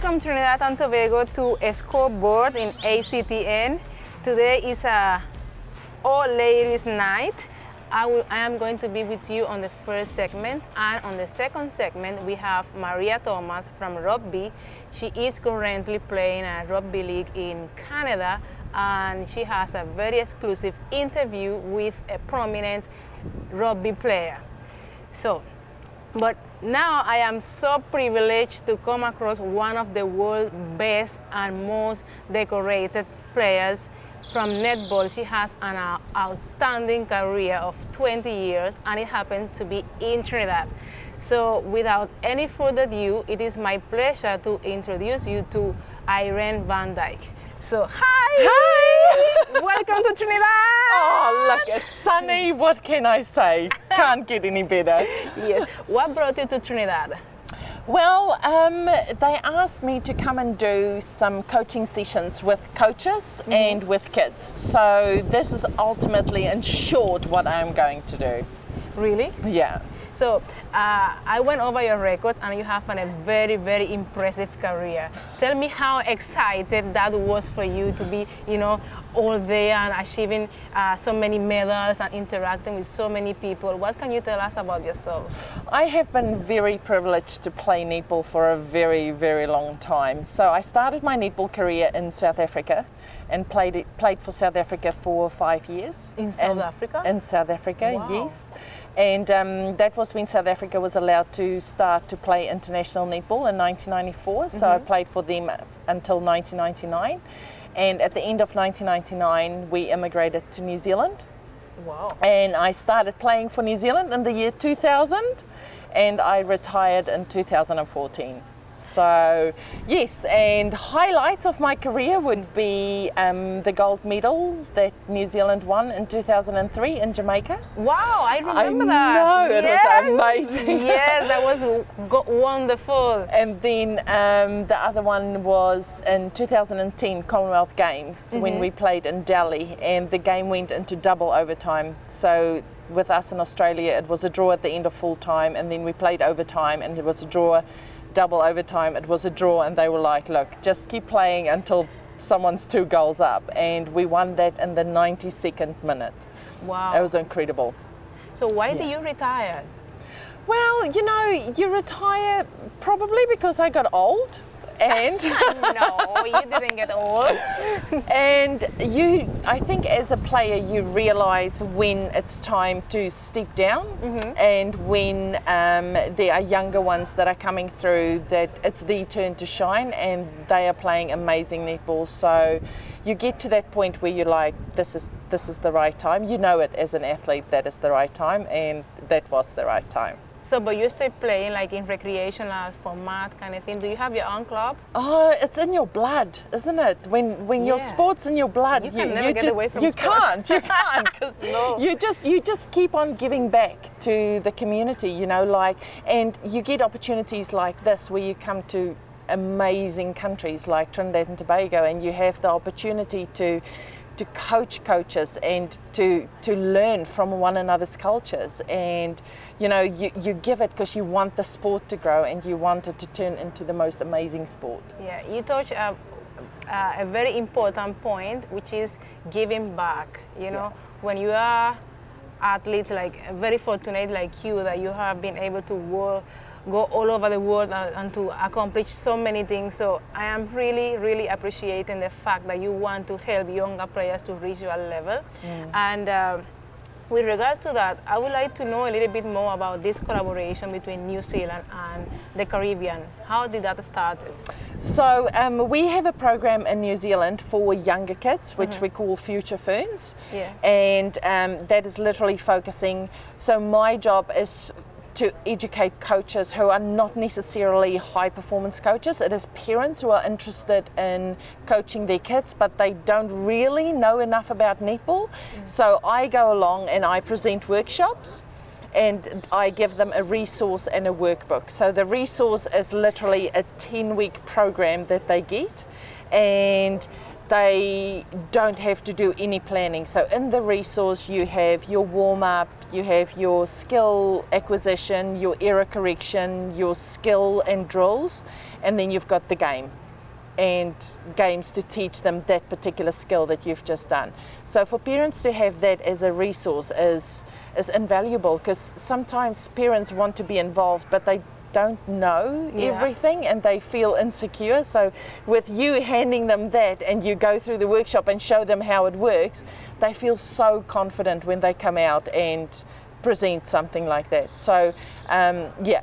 Welcome Trinidad and Tobago to Scoreboard in ACTN. Today is a all ladies night. I am going to be with you on the first segment, and on the second segment we have Maria Thomas from Rugby. She is currently playing a rugby league in Canada, and she has a very exclusive interview with a prominent rugby player. But now I am so privileged to come across one of the world's best and most decorated players from netball. She has an outstanding career of 20 years, and it happens to be in Trinidad. So without any further ado, it is my pleasure to introduce you to Irene Van Dyke. So hi! Hi! Welcome to Trinidad! Oh, look, it's sunny. What can I say? Can't get any better. Yes. What brought you to Trinidad? Well, they asked me to come and do some coaching sessions with coaches and with kids. So this is ultimately, in short, what I'm going to do. Really? Yeah. So I went over your records, and you have a very, very impressive career. Tell me how excited that was for you to be, all there and achieving so many medals and interacting with so many people. What can you tell us about yourself? I have been very privileged to play netball for a very, very long time. So I started my netball career in South Africa and played for South Africa for 5 years. In South Africa? In South Africa, wow. Yes. And that was when South Africa was allowed to start to play international netball in 1994. So I played for them until 1999. And at the end of 1999, we immigrated to New Zealand. Wow. And I started playing for New Zealand in the year 2000, and I retired in 2014. So yes, and highlights of my career would be the gold medal that New Zealand won in 2003 in Jamaica. Wow, I remember that. I know, it was amazing. Yes, that was wonderful. And then the other one was in 2010 Commonwealth Games when we played in Delhi, and the game went into double overtime. So with us in Australia, it was a draw at the end of full time, and then we played overtime, and it was a draw. Double overtime, it was a draw, and they were like, look, just keep playing until someone's 2 goals up, and we won that in the 92nd minute. Wow. It was incredible. So why did you retire? Well, you retire probably because I got old, and no, you didn't get old. And I think as a player you realize when it's time to step down, and when there are younger ones that are coming through that it's their turn to shine, and they are playing amazing netball. So you get to that point where you're like, this is the right time. You know it as an athlete that is the right time, and that was the right time. So, but you stay playing like in recreational format kind of thing. Do you have your own club? Oh, it's in your blood, isn't it? When your sport's in your blood, you can never get away from you sports. can't, because you just keep on giving back to the community, and you get opportunities like this where you come to amazing countries like Trinidad and Tobago, and you have the opportunity to coach coaches and to learn from one another's cultures, and you give it because you want the sport to grow and you want it to turn into the most amazing sport. Yeah, you touch a very important point, which is giving back. When you are athlete, like very fortunate like you, that you have been able to go all over the world and to accomplish so many things. So I am really, really appreciating the fact that you want to help younger players to reach your level. And with regards to that, I would like to know a little bit more about this collaboration between New Zealand and the Caribbean. How did that start? So we have a program in New Zealand for younger kids, which we call Future Ferns. Yeah. And that is literally focusing, so my job is to educate coaches who are not necessarily high performance coaches. It is parents who are interested in coaching their kids, but they don't really know enough about netball. So I go along and I present workshops, and I give them a resource and a workbook. So the resource is literally a 10-week program that they get, and they don't have to do any planning. So in the resource you have your warm-up, you have your skill acquisition, your error correction, your skill and drills, and then you've got the game and games to teach them that particular skill that you've just done. So for parents to have that as a resource is invaluable, because sometimes parents want to be involved but they don't know everything and they feel insecure. So with you handing them that and you go through the workshop and show them how it works, they feel so confident when they come out and present something like that. So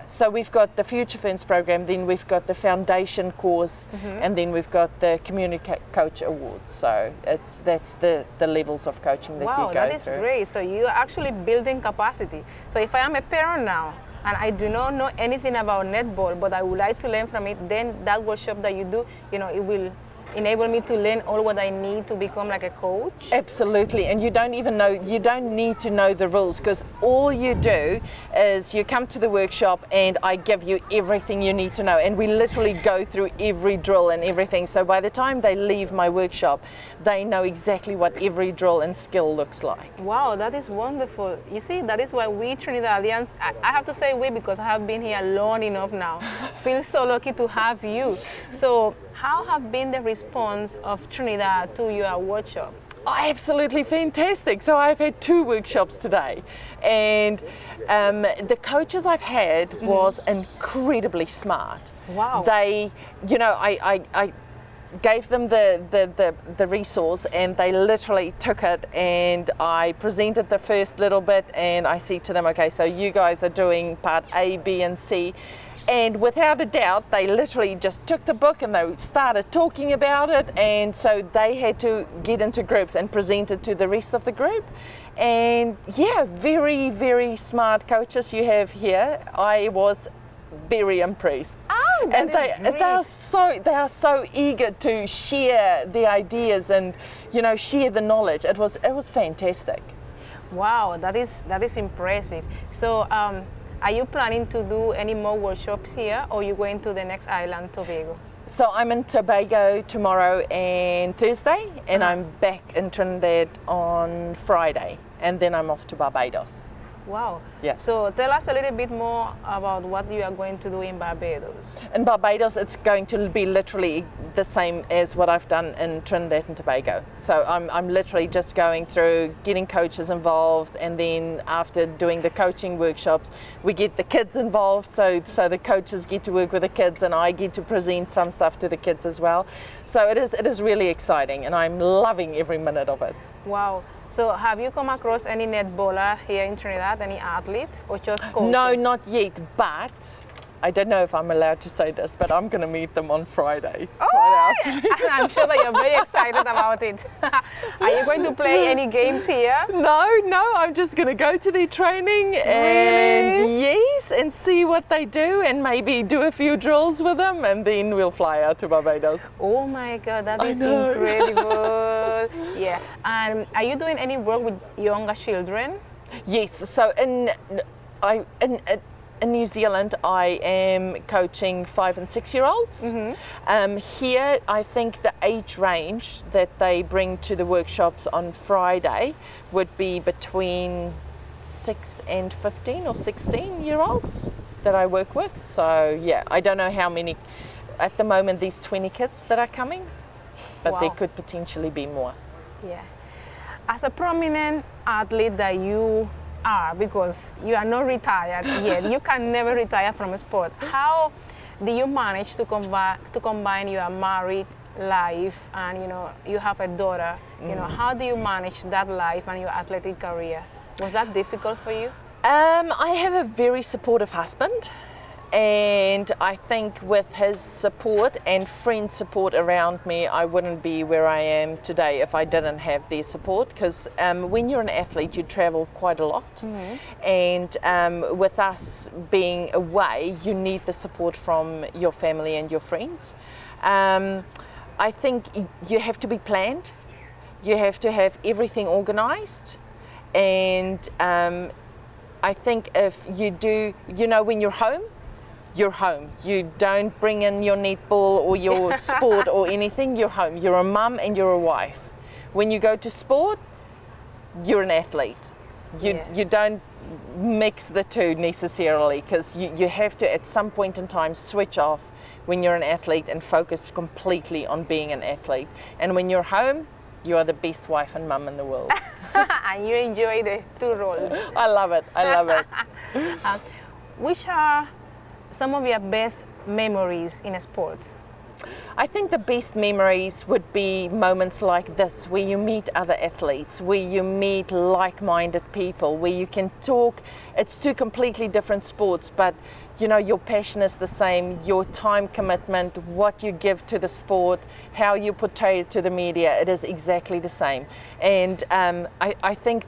so we've got the Future Ferns program, then we've got the foundation course, and then we've got the community coach awards. So that's the levels of coaching that you go through. Wow, that is great. So you're actually building capacity. So if I am a parent now and I do not know anything about netball, but I would like to learn from it, then that workshop that you do, it will enable me to learn all what I need to become like a coach? Absolutely, and you don't need to know the rules, because all you do is you come to the workshop and I give you everything you need to know, and we literally go through every drill and everything. So by the time they leave my workshop, they know exactly what every drill and skill looks like. Wow, that is wonderful. You see, that is why we Trinidadians, I have to say we because I have been here long enough now, feel so lucky to have you. So how have been the response of Trinidad to your workshop? Oh, absolutely fantastic. So I've had 2 workshops today, and the coaches I've had was incredibly smart. Wow. They, I gave them the resource and they literally took it, and I presented the first little bit and I said to them, okay, so you guys are doing part A, B and C. And without a doubt, they literally just took the book and they started talking about it, and so they had to get into groups and present it to the rest of the group. And yeah, very, very smart coaches you have here. I was very impressed. Oh, and they are so eager to share the ideas and share the knowledge. It was fantastic. Wow, that is impressive. So are you planning to do any more workshops here, or are you going to the next island, Tobago? So I'm in Tobago tomorrow and Thursday, and I'm back in Trinidad on Friday, and then I'm off to Barbados. Wow. Yeah. So tell us a little bit more about what you are going to do in Barbados. In Barbados, it's going to be literally the same as what I've done in Trinidad and Tobago. So I'm literally just going through getting coaches involved, and then after doing the coaching workshops, we get the kids involved. So the coaches get to work with the kids, and I get to present some stuff to the kids as well. So it is really exciting, and I'm loving every minute of it. Wow. So have you come across any netballer here in Trinidad, any athlete, or just coaches? No, not yet, but I don't know if I'm allowed to say this, but I'm going to meet them on Friday. Oh, and I'm sure that you're very excited about it. Are you going to play any games here? No, I'm just going to go to their training and yes, and see what they do, and maybe do a few drills with them, and then we'll fly out to Barbados. Oh my God, that is incredible. Yeah, and are you doing any work with younger children? Yes, so in New Zealand, I am coaching 5 and 6 year olds. Here, I think the age range that they bring to the workshops on Friday would be between 6 and 15 or 16 year olds that I work with. So yeah, I don't know how many. At the moment, there's 20 kids that are coming, but there could potentially be more. Yeah. As a prominent athlete that you are, because you are not retired yet, you can never retire from a sport. How do you manage to combine your married life and you have a daughter? How do you manage that life and your athletic career? Was that difficult for you? I have a very supportive husband, and I think with his support and friend support around me, I wouldn't be where I am today if I didn't have their support, because when you're an athlete, you travel quite a lot, and with us being away, you need the support from your family and your friends. I think you have to be planned, you have to have everything organized, and I think if you do, when you're home, you're home. You don't bring in your netball or your sport or anything, you're home. You're a mum and you're a wife. When you go to sport, you're an athlete. You don't mix the two necessarily, because you have to at some point in time switch off when you're an athlete and focus completely on being an athlete. And when you're home, you are the best wife and mum in the world. And you enjoy the two roles. I love it. I love it. Which are some of your best memories in a sport? I think the best memories would be moments like this, where you meet other athletes, where you meet like-minded people, where you can talk. It's two completely different sports, but you know, your passion is the same, your time commitment, what you give to the sport, how you portray it to the media, it is exactly the same. And I think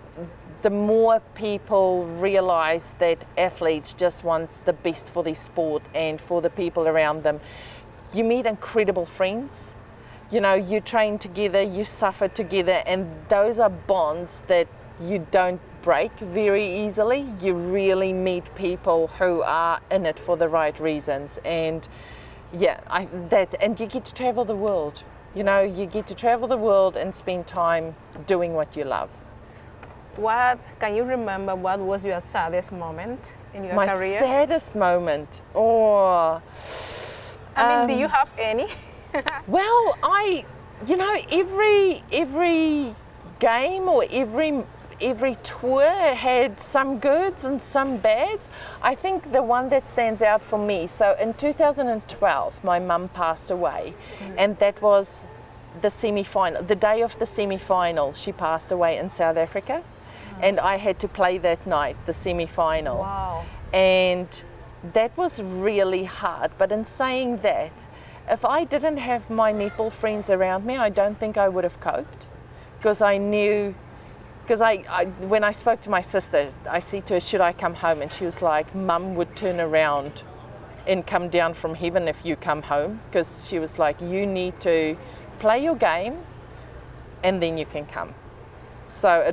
the more people realize that athletes just want the best for their sport and for the people around them, you meet incredible friends. You know, you train together, you suffer together, and those are bonds that you don't break very easily. You really meet people who are in it for the right reasons, and yeah, and you get to travel the world. You know, you get to travel the world and spend time doing what you love. What can you remember? What was your saddest moment in your career? My saddest moment? Oh. I mean, do you have any? Well, you know, every game or every tour had some goods and some bads. I think the one that stands out for me, so in 2012, my mum passed away, and that was the semi-final, the day of the semi-final. She passed away in South Africa, and I had to play that night, the semi-final. Wow. And that was really hard, but in saying that, if I didn't have my netball friends around me, I don't think I would have coped, because I knew, because when I spoke to my sister, I said to her, should I come home? And she was like, Mum would turn around and come down from heaven if you come home, because she was like, you need to play your game and then you can come. So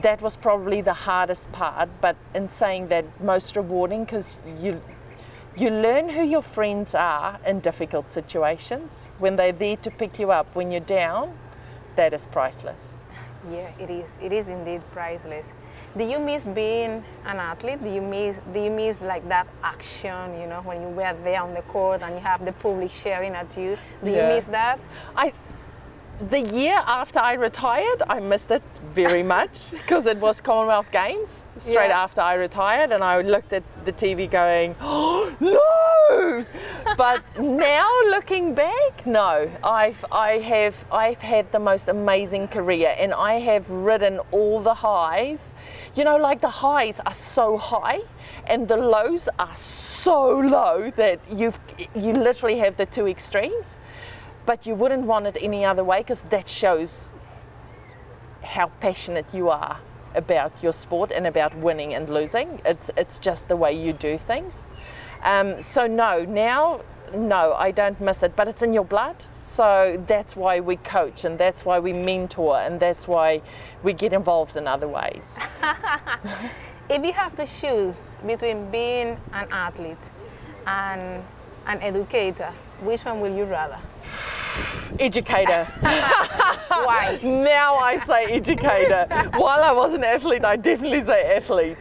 that was probably the hardest part, but in saying that, most rewarding, because you learn who your friends are in difficult situations. When they're there to pick you up when you're down, that is priceless. Yeah, it is. It is indeed priceless. Do you miss being an athlete? Do you miss like that action, you know, when you were there on the court and you have the public sharing at you? Do you miss that? The year after I retired, I missed it very much, because it was Commonwealth Games straight after I retired, and I looked at the TV going, oh, no! But now looking back, no, I've had the most amazing career, and I have ridden all the highs. You know, like the highs are so high and the lows are so low that you literally have the two extremes. But you wouldn't want it any other way, because that shows how passionate you are about your sport and about winning and losing. It's just the way you do things. So no, I don't miss it, but it's in your blood. So that's why we coach, and that's why we mentor, and that's why we get involved in other ways. If you have to choose between being an athlete and an educator, which one will you rather? Educator. Why? Now I say educator. While I was an athlete, I definitely say athlete.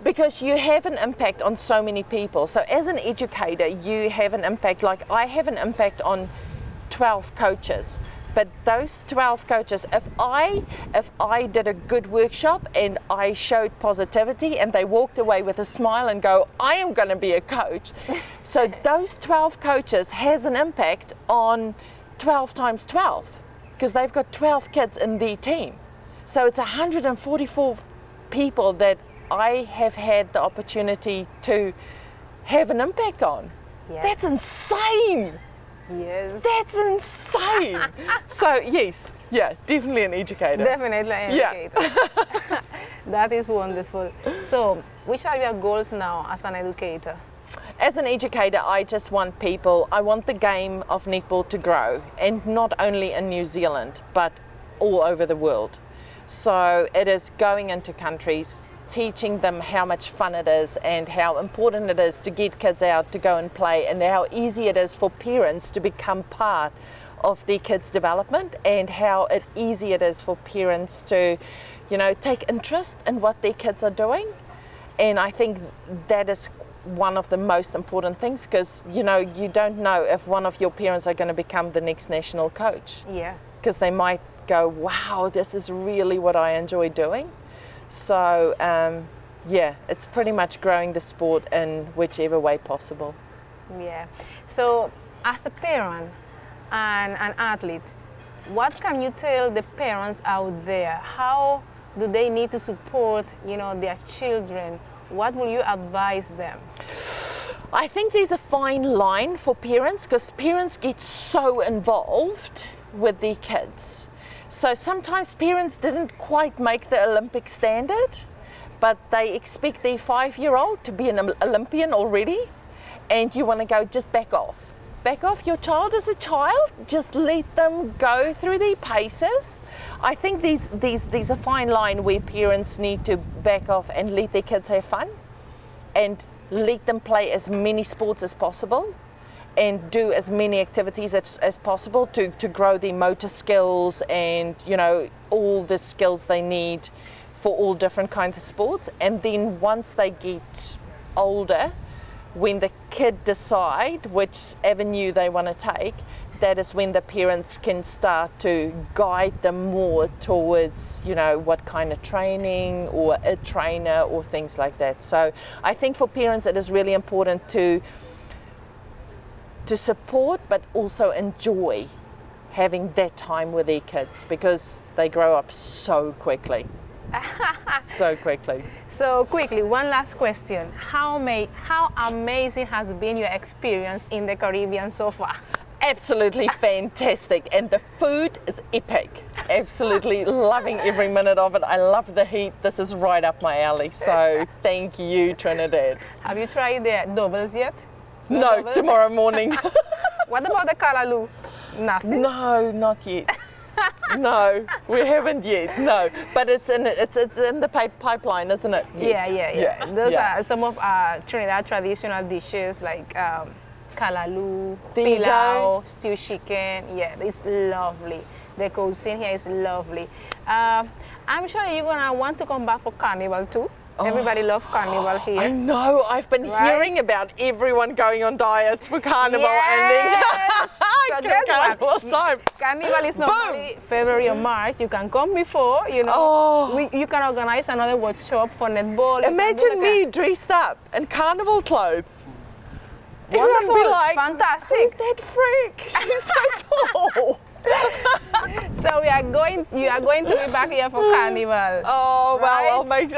Because you have an impact on so many people. So as an educator, you have an impact, like I have an impact on 12 coaches. But those 12 coaches, if I did a good workshop and I showed positivity and they walked away with a smile and go, I am going to be a coach. So those 12 coaches has an impact on 12 times 12, because they've got 12 kids in their team. So it's 144 people that I have had the opportunity to have an impact on. Yes. That's insane. Yes. That's insane. So yes, yeah, definitely an educator. Definitely an educator. That is wonderful. So which are your goals now as an educator? As an educator, I just want I want the game of netball to grow, and not only in New Zealand, but all over the world. So it is going into countries teaching them how much fun it is and how important it is to get kids out to go and play, and how easy it is for parents to become part of their kids' development, and how easy it is for parents to, you know, take interest in what their kids are doing. And I think that is one of the most important things, because, you know, you don't know if one of your parents are going to become the next national coach. Yeah. Because they might go, wow, this is really what I enjoy doing. So, yeah, it's pretty much growing the sport in whichever way possible. Yeah. So, as a parent and an athlete, what can you tell the parents out there? How do they need to support, you know, their children? What will you advise them? I think there's a fine line for parents, because parents get so involved with their kids. So sometimes parents didn't quite make the Olympic standard, but they expect their 5-year-old to be an Olympian already, and you want to go, just back off. Back off, your child is a child, just let them go through their paces. I think there's a fine line where parents need to back off and let their kids have fun, and let them play as many sports as possible, and do as many activities as possible to grow their motor skills and, you know, all the skills they need for all different kinds of sports. And then once they get older, when the kid decide which avenue they want to take, that is when the parents can start to guide them more towards, you know, what kind of training or a trainer or things like that. So I think for parents it is really important to support, but also enjoy having that time with their kids, because they grow up so quickly. So quickly. So quickly, one last question. How amazing has been your experience in the Caribbean so far? Absolutely fantastic, and the food is epic. Absolutely loving every minute of it. I love the heat. This is right up my alley. So thank you, Trinidad. Have you tried the doubles yet? No, tomorrow morning. What about the Kalaloo? Nothing? No, not yet. No, we haven't yet. No, but it's in the pipeline, isn't it? Yes. Yeah. Those are some of our Trinidad traditional dishes, like Kalaloo, pilau, stewed chicken. Yeah, it's lovely. The cuisine here is lovely. I'm sure you're gonna want to come back for Carnival too. Everybody loves Carnival here. I know. I've been hearing about everyone going on diets for Carnival, and then Carnival time. Carnival is normally February or March. You can come before, you know. You can organize another workshop for netball. Imagine me dressed up in Carnival clothes. Wonderful. Everyone be like, fantastic. Who's that freak? She's so tall. So you are going to be back here for Carnival. Oh, well, right?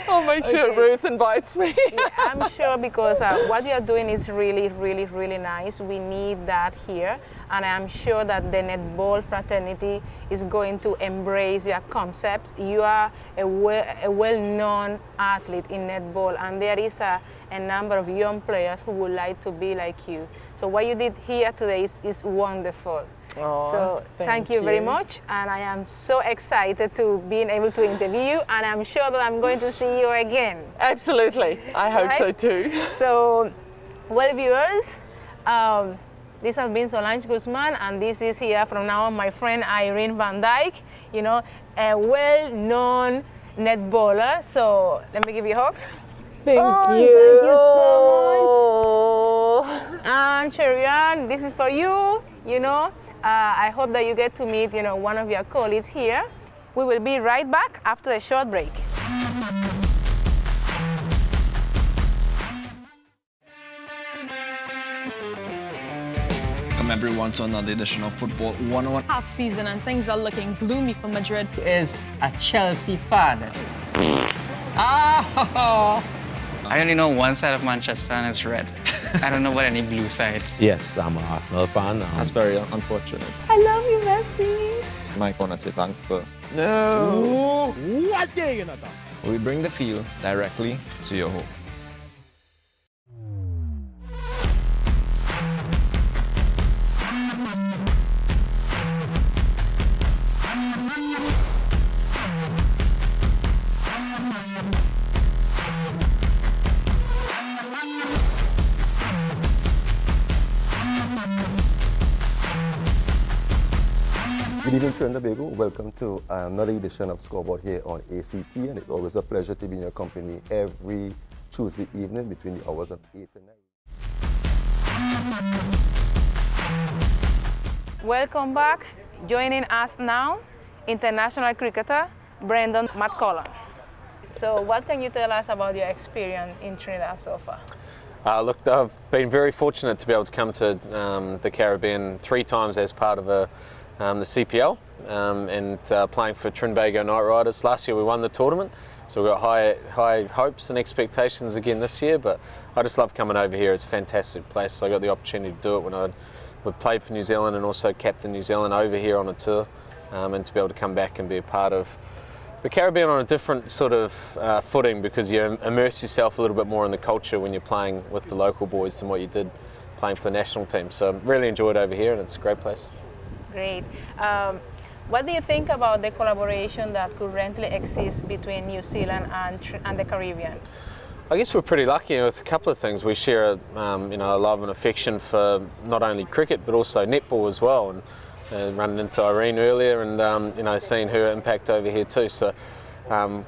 I'll make sure Ruth invites me. Yeah, I'm sure, because what you are doing is really, really, really nice. We need that here, and I'm sure that the netball fraternity is going to embrace your concepts. You are a well-known athlete in netball, and there is a number of young players who would like to be like you. So what you did here today is wonderful. Oh, so thank you very much, and I am so excited to being able to interview you, and I'm sure that I'm going to see you again. Absolutely, I hope so too. So, well, viewers, this has been Solange Guzman, and this is here from now on my friend Irene Van Dyke, you know, a well-known netballer. So let me give you a hug. Thank you. Thank you so much. And Sherian, this is for you. You know, I hope that you get to meet, you know, one of your colleagues here. We will be right back after a short break. Welcome everyone to another edition of Football 101. Half season and things are looking gloomy for Madrid. Is a Chelsea fan. I only know one side of Manchester, and it's red. I don't know about any blue side. Yes, I'm an Arsenal fan. That's very unfortunate. I love you, Messi. Mike wanna say thanks, but No! What are you gonna do? we bring the field directly to your home. Good evening, Trinidad and Tobago. Welcome to another edition of Scoreboard here on ACT, and it's always a pleasure to be in your company every Tuesday evening between the hours of 8 and 9. Welcome back. Joining us now, international cricketer Brendan McCullum. So what can you tell us about your experience in Trinidad so far? Look, I've been very fortunate to be able to come to the Caribbean 3 times as part of the CPL and playing for Trinbago Knight Riders. Last year we won the tournament, so we've got high hopes and expectations again this year, but I just love coming over here. It's a fantastic place. I got the opportunity to do it when I played for New Zealand and also captain New Zealand over here on a tour, and to be able to come back and be a part of the Caribbean on a different sort of footing, because you immerse yourself a little bit more in the culture when you're playing with the local boys than what you did playing for the national team. So really enjoyed over here, and it's a great place. Great. What do you think about the collaboration that currently exists between New Zealand and the Caribbean? I guess we're pretty lucky with a couple of things. We share a love and affection for not only cricket but also netball as well. And running into Irene earlier and seeing her impact over here too. So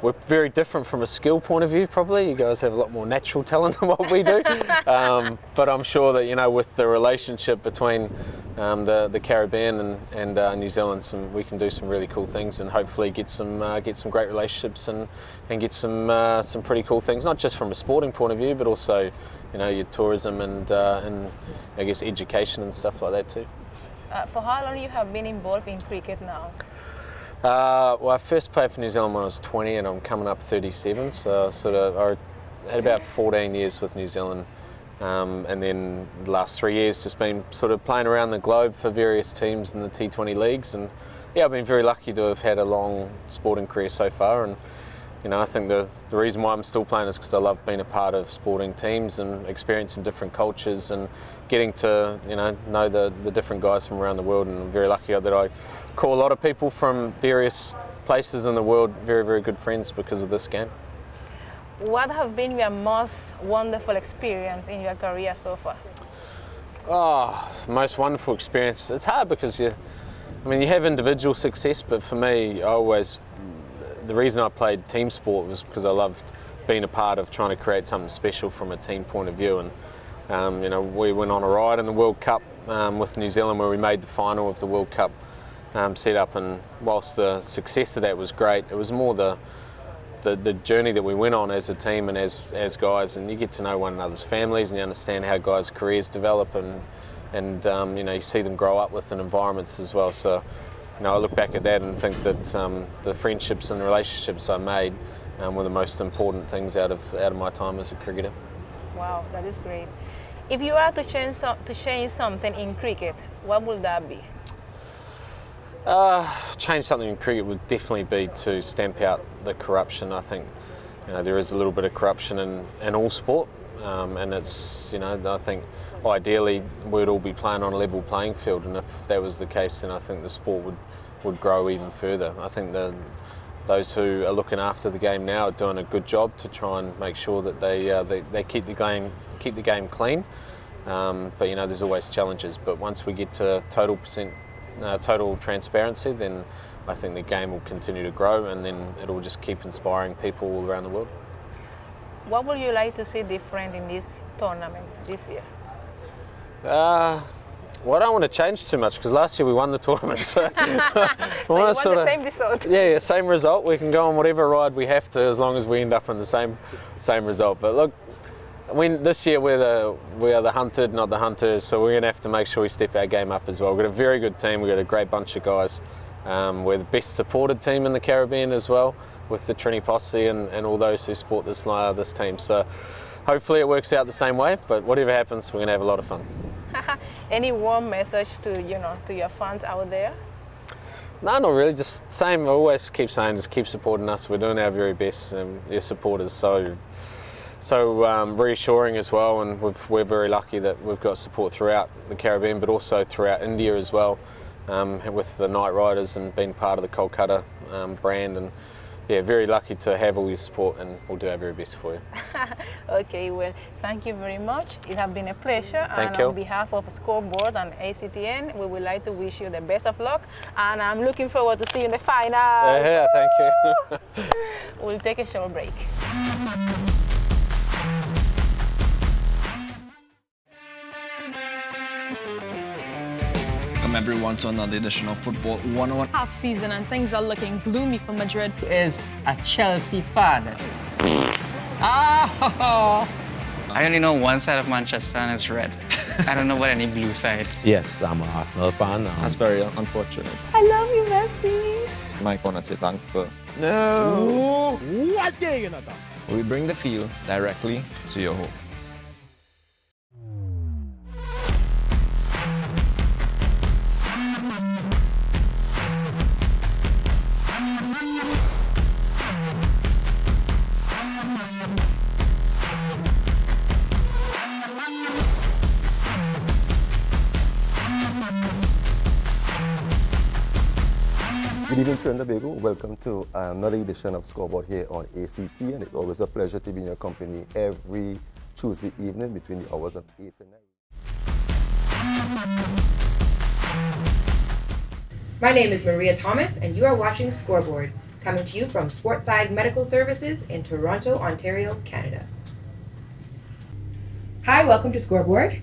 we're very different from a skill point of view probably. You guys have a lot more natural talent than what we do. But I'm sure that with the relationship between the Caribbean and New Zealand, we can do some really cool things and hopefully get some great relationships and get some pretty cool things, not just from a sporting point of view, but also your tourism and I guess education and stuff like that too. For how long you have been involved in cricket now? Well, I first played for New Zealand when I was 20 and I'm coming up 37, so I had about 14 years with New Zealand, and then the last 3 years just been sort of playing around the globe for various teams in the T20 leagues, and yeah, I've been very lucky to have had a long sporting career so far, and I think the reason why I'm still playing is because I love being a part of sporting teams and experiencing different cultures and getting to know the different guys from around the world. And I'm very lucky that I call a lot of people from various places in the world very, very good friends because of this game. What have been your most wonderful experience in your career so far? Oh, most wonderful experience. It's hard because you have individual success, but for me, the reason I played team sport was because I loved being a part of trying to create something special from a team point of view. And we went on a ride in the World Cup with New Zealand where we made the final of the World Cup setup. And whilst the success of that was great, it was more the journey that we went on as a team and as guys. And you get to know one another's families and you understand how guys' careers develop and you see them grow up within environments as well. So. I look back at that and think that the friendships and relationships I made were the most important things out of my time as a cricketer. Wow, that is great. If you are to change something in cricket, what would that be? Change something in cricket would definitely be to stamp out the corruption. I think there is a little bit of corruption in all sport, and it's I think ideally we'd all be playing on a level playing field, and if that was the case, then I think the sport would grow even further. I think those who are looking after the game now are doing a good job to try and make sure that they keep the game clean. But there's always challenges. But once we get to total transparency, then I think the game will continue to grow, and then it'll just keep inspiring people all around the world. What would you like to see different in this tournament this year? Well, I don't want to change too much because last year we won the tournament. So, so you want the same result? Yeah, same result. We can go on whatever ride we have to as long as we end up in the same result. But look, this year we are the hunted, not the hunters. So we're going to have to make sure we step our game up as well. We've got a very good team. We've got a great bunch of guys. We're the best supported team in the Caribbean as well, with the Trini Posse and all those who support this team. So hopefully it works out the same way. But whatever happens, we're going to have a lot of fun. Any warm message to your fans out there? No, not really. Just same. I always keep saying, just keep supporting us. We're doing our very best, and your support is so reassuring as well. And we're very lucky that we've got support throughout the Caribbean, but also throughout India as well, with the Knight Riders and being part of the Kolkata brand. And yeah, very lucky to have all your support, and we'll do our very best for you. Okay, well, thank you very much. It has been a pleasure. Thank and you. On behalf of Scoreboard and ACTN, we would like to wish you the best of luck. And I'm looking forward to see you in the final. Yeah, thank you. We'll take a short break. Welcome everyone to another edition of Football 101. Half season and things are looking gloomy for Madrid. Is a Chelsea fan. I only know one side of Manchester and it's red. I don't know about any blue side. Yes, I'm an Arsenal fan. That's very unfortunate. I love you, Messi. Mike want to say thanks for. No! What are you gonna do? We bring the field directly to your home. Good evening, Trinidad and Tobago. Welcome to another edition of Scoreboard here on ACT, and it's always a pleasure to be in your company every Tuesday evening between the hours of 8 and 9. My name is Maria Thomas, and you are watching Scoreboard, coming to you from Sportside Medical Services in Toronto, Ontario, Canada. Hi, welcome to Scoreboard.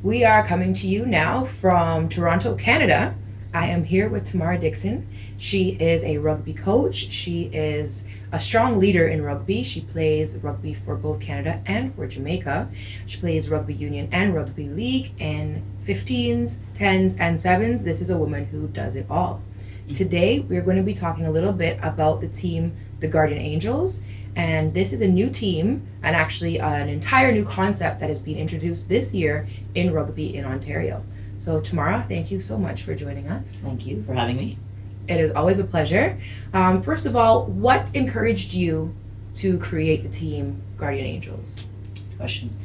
We are coming to you now from Toronto, Canada. I am here with Tamara Dixon. She is a rugby coach. She is a strong leader in rugby. She plays rugby for both Canada and for Jamaica. She plays rugby union and rugby league in 15s, 10s, and 7s. This is a woman who does it all. Today, we're going to be talking a little bit about the team, the Guardian Angels. And this is a new team and actually an entire new concept that has been introduced this year in rugby in Ontario. So Tamara, thank you so much for joining us. Thank you for having me. It is always a pleasure. First of all, what encouraged you to create the team Guardian Angels? Question.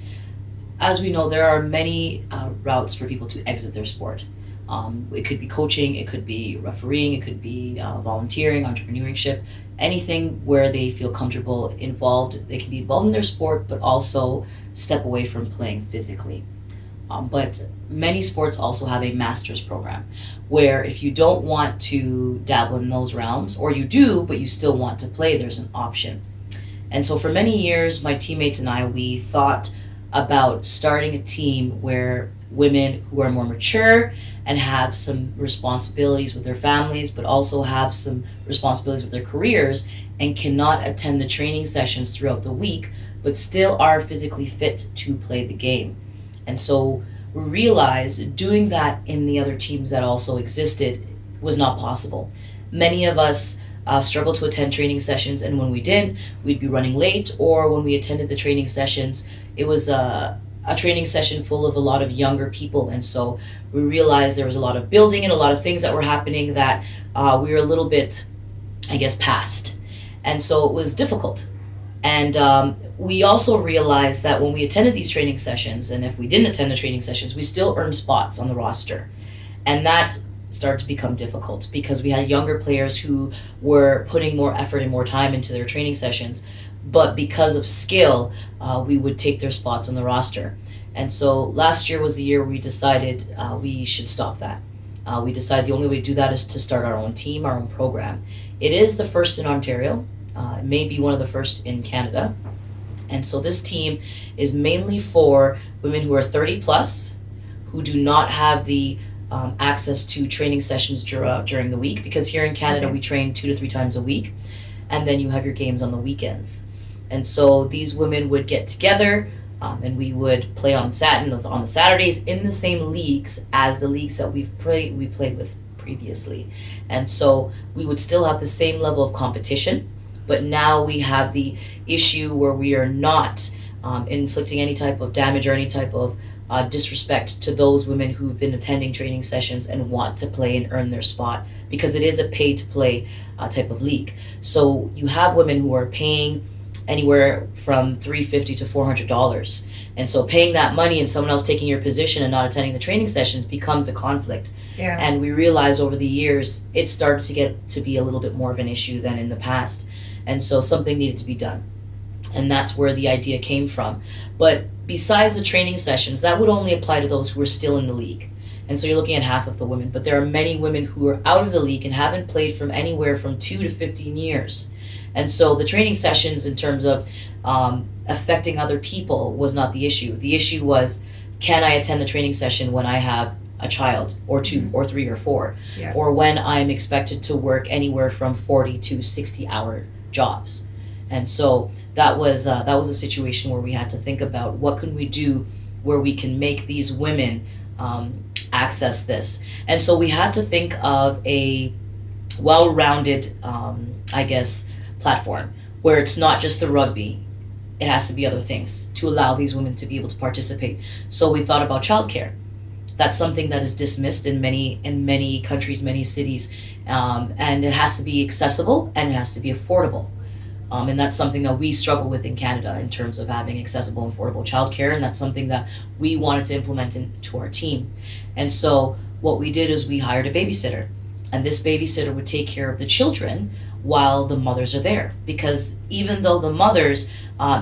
As we know, there are many routes for people to exit their sport. It could be coaching, it could be refereeing, it could be volunteering, entrepreneurship, anything where they feel comfortable involved. They can be involved in their sport, but also step away from playing physically. But many sports also have a master's program where if you don't want to dabble in those realms, or you do, but you still want to play, there's an option. And so for many years, my teammates and I, we thought about starting a team where women who are more mature and have some responsibilities with their families, but also have some responsibilities with their careers and cannot attend the training sessions throughout the week, but still are physically fit to play the game. And so we realized doing that in the other teams that also existed was not possible. Many of us struggled to attend training sessions, and when we did, we'd be running late, or when we attended the training sessions, it was a training session full of a lot of younger people. And so we realized there was a lot of building and a lot of things that were happening that we were a little bit, I guess, past. And so it was difficult. And we also realized that when we attended these training sessions, and if we didn't attend the training sessions, we still earned spots on the roster. And that started to become difficult because we had younger players who were putting more effort and more time into their training sessions, but because of skill, we would take their spots on the roster. And so last year was the year we decided we should stop that. We decided the only way to do that is to start our own team, our own program. It is the first in Ontario. It may be one of the first in Canada. And so this team is mainly for women who are 30 plus, who do not have the access to training sessions during the week, because here in Canada we train 2 to 3 times a week, and then you have your games on the weekends. And so these women would get together and we would play on the Saturdays in the same leagues as the leagues that we played with previously. And so we would still have the same level of competition, but now we have the issue where we are not inflicting any type of damage or any type of disrespect to those women who've been attending training sessions and want to play and earn their spot, because it is a pay-to-play type of league. So you have women who are paying anywhere from $350 to $400, and so paying that money and someone else taking your position and not attending the training sessions becomes a conflict. Yeah. And we realized over the years it started to get to be a little bit more of an issue than in the past. And so something needed to be done. And that's where the idea came from. But besides the training sessions, that would only apply to those who are still in the league. And so you're looking at half of the women. But there are many women who are out of the league and haven't played from anywhere from 2 to 15 years. And so the training sessions in terms of affecting other people was not the issue. The issue was, can I attend the training session when I have a child or 2 or 3 or 4, or when I'm expected to work anywhere from 40 to 60-hour jobs. And so that was a situation where we had to think about what can we do where we can make these women access this. And so we had to think of a well-rounded, platform where it's not just the rugby, it has to be other things to allow these women to be able to participate. So we thought about childcare. That's something that is dismissed in many countries, many cities, and it has to be accessible and it has to be affordable. And that's something that we struggle with in Canada in terms of having accessible and affordable childcare, and that's something that we wanted to implement into our team. And so what we did is we hired a babysitter, and this babysitter would take care of the children while the mothers are there. Because even though the mothers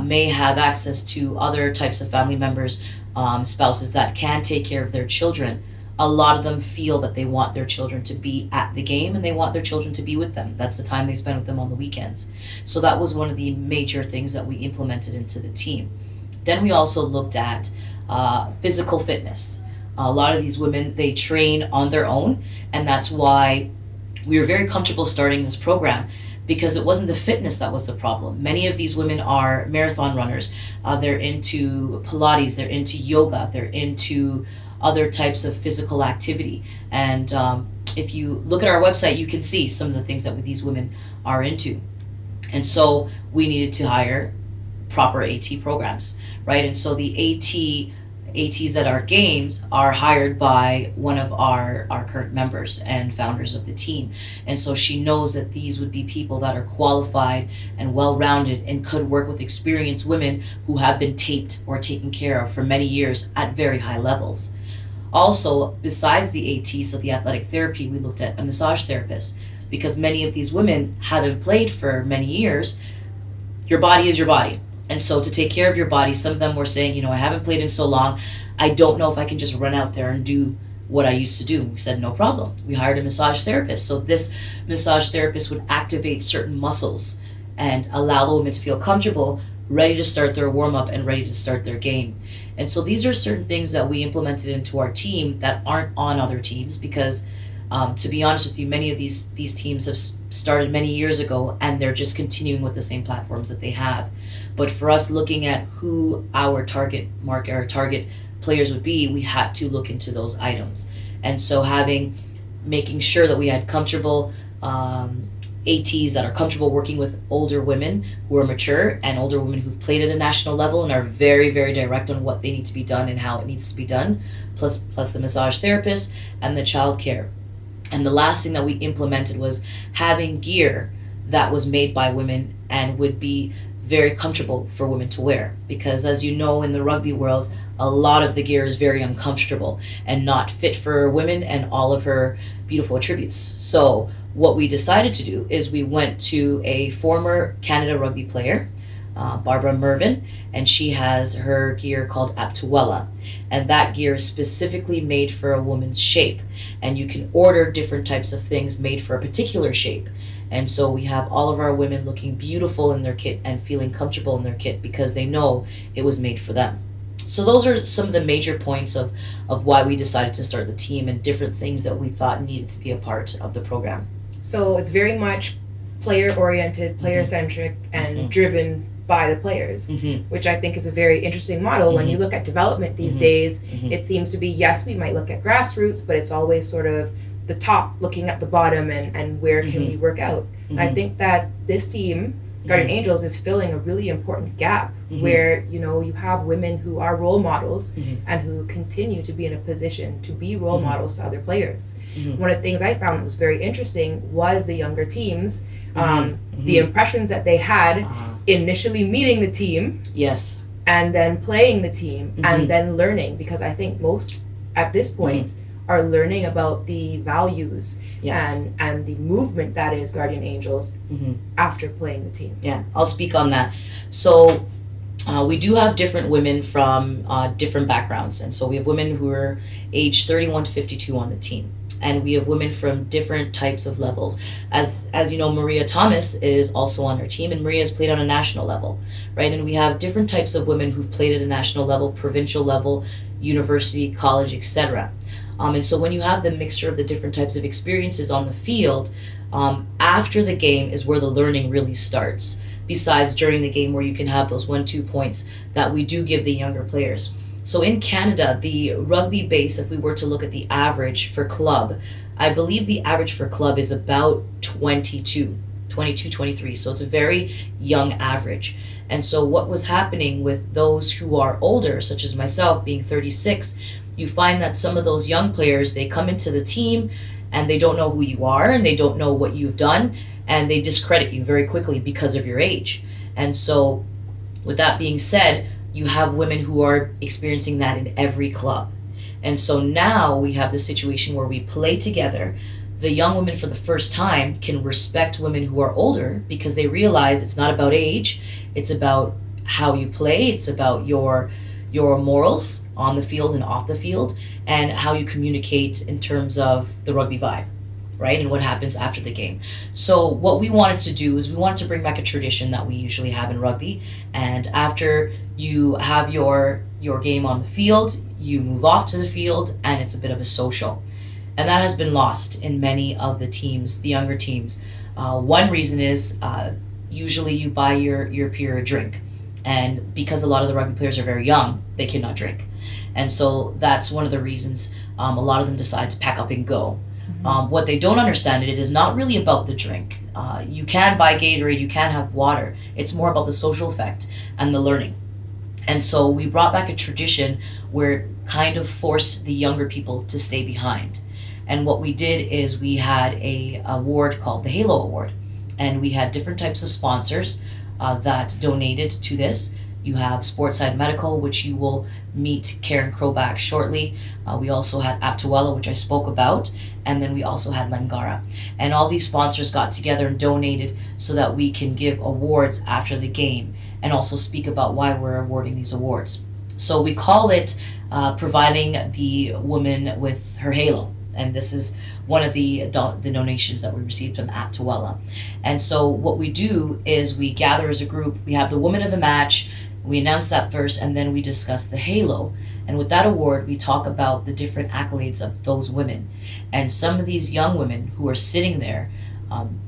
may have access to other types of family members, spouses that can take care of their children, a lot of them feel that they want their children to be at the game and they want their children to be with them. That's the time they spend with them on the weekends. So that was one of the major things that we implemented into the team. Then we also looked at physical fitness. A lot of these women, they train on their own, and that's why we were very comfortable starting this program, because it wasn't the fitness that was the problem. Many of these women are marathon runners. They're into Pilates, they're into yoga, they're into other types of physical activity. And if you look at our website, you can see some of the things that these women are into. And so we needed to hire proper AT programs, right? And so the ATs at our games are hired by one of our current members and founders of the team. And so she knows that these would be people that are qualified and well-rounded and could work with experienced women who have been taped or taken care of for many years at very high levels. Also, besides the AT, so the athletic therapy, we looked at a massage therapist, because many of these women haven't played for many years. Your body is your body. And so to take care of your body, some of them were saying, I haven't played in so long, I don't know if I can just run out there and do what I used to do. We said, no problem. We hired a massage therapist. So this massage therapist would activate certain muscles and allow the women to feel comfortable, ready to start their warm-up and ready to start their game. And so these are certain things that we implemented into our team that aren't on other teams, because to be honest with you, many of these teams have started many years ago and they're just continuing with the same platforms that they have. But for us, looking at who our target market, our target players would be, we had to look into those items. And so making sure that we had comfortable ATs that are comfortable working with older women who are mature and older women who've played at a national level and are very, very direct on what they need to be done and how it needs to be done, plus the massage therapist and the childcare. And the last thing that we implemented was having gear that was made by women and would be very comfortable for women to wear. Because as you know, in the rugby world, a lot of the gear is very uncomfortable and not fit for women and all of her beautiful attributes. So what we decided to do is we went to a former Canada rugby player, Barbara Mervyn, and she has her gear called Aptuella. And that gear is specifically made for a woman's shape. And you can order different types of things made for a particular shape. And so we have all of our women looking beautiful in their kit and feeling comfortable in their kit because they know it was made for them. So those are some of the major points of why we decided to start the team and different things that we thought needed to be a part of the program. So it's very much player-oriented, player-centric, and driven by the players, which I think is a very interesting model. When you look at development these days, it seems to be, yes, we might look at grassroots, but it's always sort of the top looking at the bottom and where can we work out. And I think that this team, Guardian Angels, is filling a really important gap where, you have women who are role models and who continue to be in a position to be role models to other players. One of the things I found that was very interesting was the younger teams, the impressions that they had initially meeting the team. Yes. And then playing the team and then learning, because I think most at this point are learning about the values Yes. and the movement that is Guardian Angels after playing the team. Yeah, I'll speak on that. So we do have different women from different backgrounds. And so we have women who are age 31 to 52 on the team. And we have women from different types of levels. As you know, Maria Thomas is also on our team, and Maria has played on a national level, right? And we have different types of women who've played at a national level, provincial level, university, college, etc. And so when you have the mixture of the different types of experiences on the field, after the game is where the learning really starts, besides during the game where you can have those 1-2 points that we do give the younger players. So in Canada, the rugby base, if we were to look at the average for club, I believe the average for club is about 22, 23. So it's a very young average. And so what was happening with those who are older, such as myself being 36, you find that some of those young players, they come into the team and they don't know who you are and they don't know what you've done, and they discredit you very quickly because of your age. And so with that being said, you have women who are experiencing that in every club. And so now we have the situation where we play together. The young women for the first time can respect women who are older because they realize it's not about age, it's about how you play, it's about your morals on the field and off the field, and how you communicate in terms of the rugby vibe, right? And what happens after the game. So what we wanted to do is we wanted to bring back a tradition that we usually have in rugby, and after you have your game on the field, you move off to the field, and it's a bit of a social. And that has been lost in many of the teams, the younger teams. One reason is usually you buy your peer a drink. And because a lot of the rugby players are very young, they cannot drink. And so that's one of the reasons a lot of them decide to pack up and go. What they don't understand, it is not really about the drink. You can buy Gatorade, you can have water. It's more about the social effect and the learning. And so we brought back a tradition where it kind of forced the younger people to stay behind. And what we did is we had a award called the Halo Award. And we had different types of sponsors that donated to this. You have Sportside Medical, which you will meet Karen Kroback shortly. We also had Aptuella, which I spoke about. And then we also had Langara. And all these sponsors got together and donated so that we can give awards after the game and also speak about why we're awarding these awards. So we call it providing the woman with her halo. And this is one of the donations that we received from Aptuella. And so what we do is we gather as a group, we have the woman of the match, we announce that first, and then we discuss the halo. And with that award, we talk about the different accolades of those women. And some of these young women who are sitting there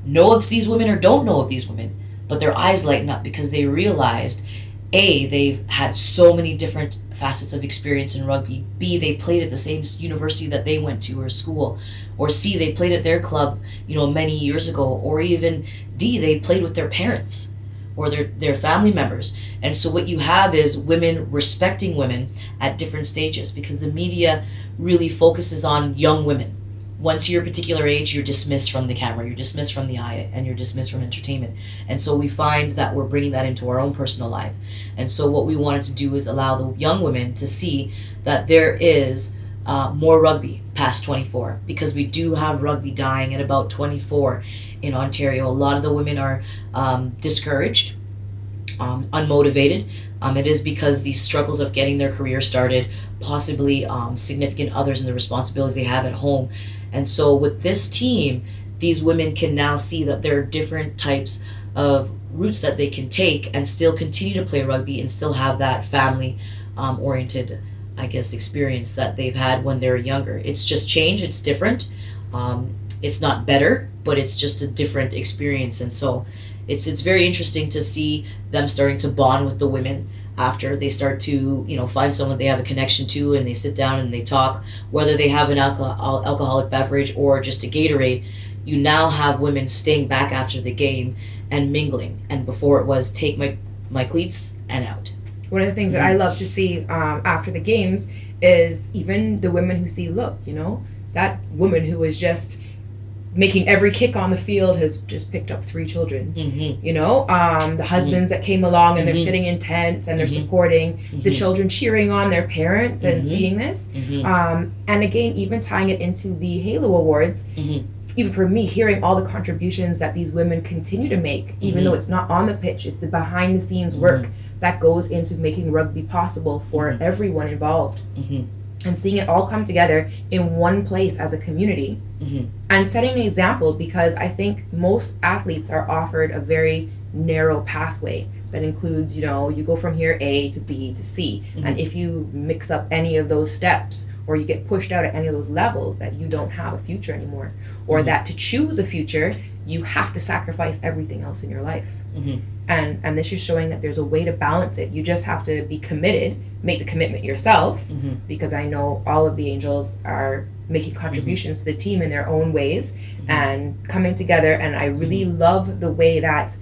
know of these women or don't know of these women, but their eyes lighten up because they realized, A, they've had so many different facets of experience in rugby. B, they played at the same university that they went to or school. Or C, they played at their club, many years ago. Or even D, they played with their parents or their family members. And so what you have is women respecting women at different stages, because the media really focuses on young women. Once you're a particular age, you're dismissed from the camera, you're dismissed from the eye, and you're dismissed from entertainment. And so we find that we're bringing that into our own personal life. And so what we wanted to do is allow the young women to see that there is more rugby past 24, because we do have rugby dying at about 24 in Ontario. A lot of the women are discouraged, unmotivated. It is because these struggles of getting their career started, possibly significant others and the responsibilities they have at home. And so with this team, these women can now see that there are different types of routes that they can take and still continue to play rugby and still have that family oriented, experience that they've had when they're younger. It's just changed, it's different. It's not better, but it's just a different experience. And so it's very interesting to see them starting to bond with the women after they start to find someone they have a connection to, and they sit down and they talk, whether they have an alcoholic beverage or just a Gatorade. You now have women staying back after the game and mingling, and before it was take my cleats and out. One of the things that I love to see after the games is even the women who see, look, that woman who was just making every kick on the field has just picked up 3 children. The husbands that came along and they're sitting in tents and they're supporting the children, cheering on their parents and seeing this. And again, even tying it into the Halo Awards, even for me, hearing all the contributions that these women continue to make, even though it's not on the pitch, it's the behind the scenes work that goes into making rugby possible for everyone involved. And seeing it all come together in one place as a community and setting an example, because I think most athletes are offered a very narrow pathway that includes, you go from here A to B to C, and if you mix up any of those steps or you get pushed out at any of those levels, that you don't have a future anymore, or that to choose a future you have to sacrifice everything else in your life. And this is showing that there's a way to balance it. You just have to be committed, make the commitment yourself, because I know all of the Angels are making contributions to the team in their own ways and coming together. And I really love the way that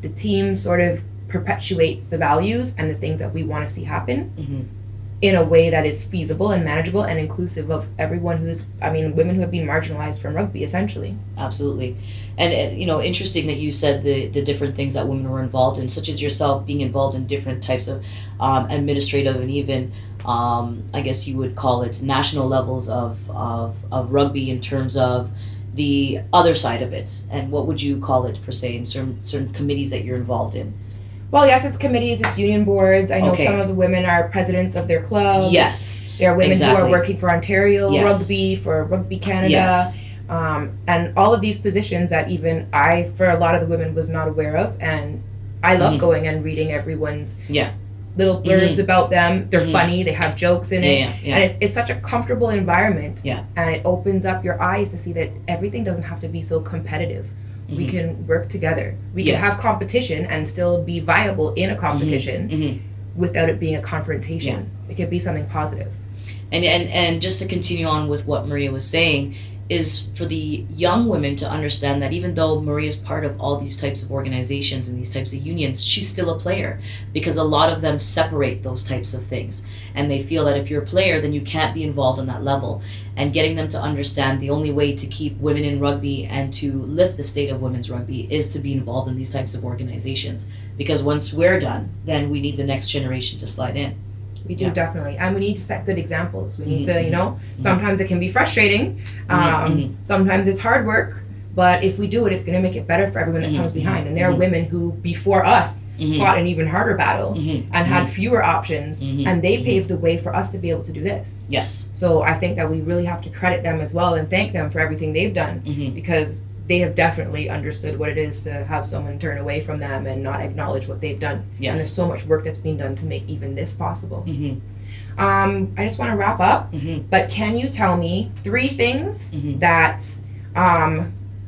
the team sort of perpetuates the values and the things that we want to see happen in a way that is feasible and manageable and inclusive of everyone women who have been marginalized from rugby, essentially. Absolutely. And interesting that you said the different things that women were involved in, such as yourself being involved in different types of administrative and even, I guess you would call it, national levels of rugby in terms of the other side of it. And what would you call it, per se, in certain committees that you're involved in? Well, yes, it's committees, it's union boards. I know some of the women are presidents of their clubs. Yes. There are women who are working for Ontario Rugby, for Rugby Canada. Yes. And all of these positions that even I, for a lot of the women, was not aware of. And I love going and reading everyone's little blurbs about them. They're funny, they have jokes in it. And it's such a comfortable environment. And it opens up your eyes to see that everything doesn't have to be so competitive. We can work together. We can have competition and still be viable in a competition without it being a confrontation. It could be something positive. And just to continue on with what Maria was saying, is for the young women to understand that even though Maria is part of all these types of organizations and these types of unions, she's still a player, because a lot of them separate those types of things. And they feel that if you're a player, then you can't be involved on that level. And getting them to understand the only way to keep women in rugby and to lift the state of women's rugby is to be involved in these types of organizations. Because once we're done, then we need the next generation to slide in. We do, definitely. And we need to set good examples. We need to, sometimes it can be frustrating. Sometimes it's hard work. But if we do it, it's going to make it better for everyone that comes behind. And there are women who, before us, fought an even harder battle and had fewer options. And they paved the way for us to be able to do this. Yes. So I think that we really have to credit them as well and thank them for everything they've done. Because they have definitely understood what it is to have someone turn away from them and not acknowledge what they've done. Yes. And there's so much work that's being done to make even this possible. I just want to wrap up, but can you tell me 3 things that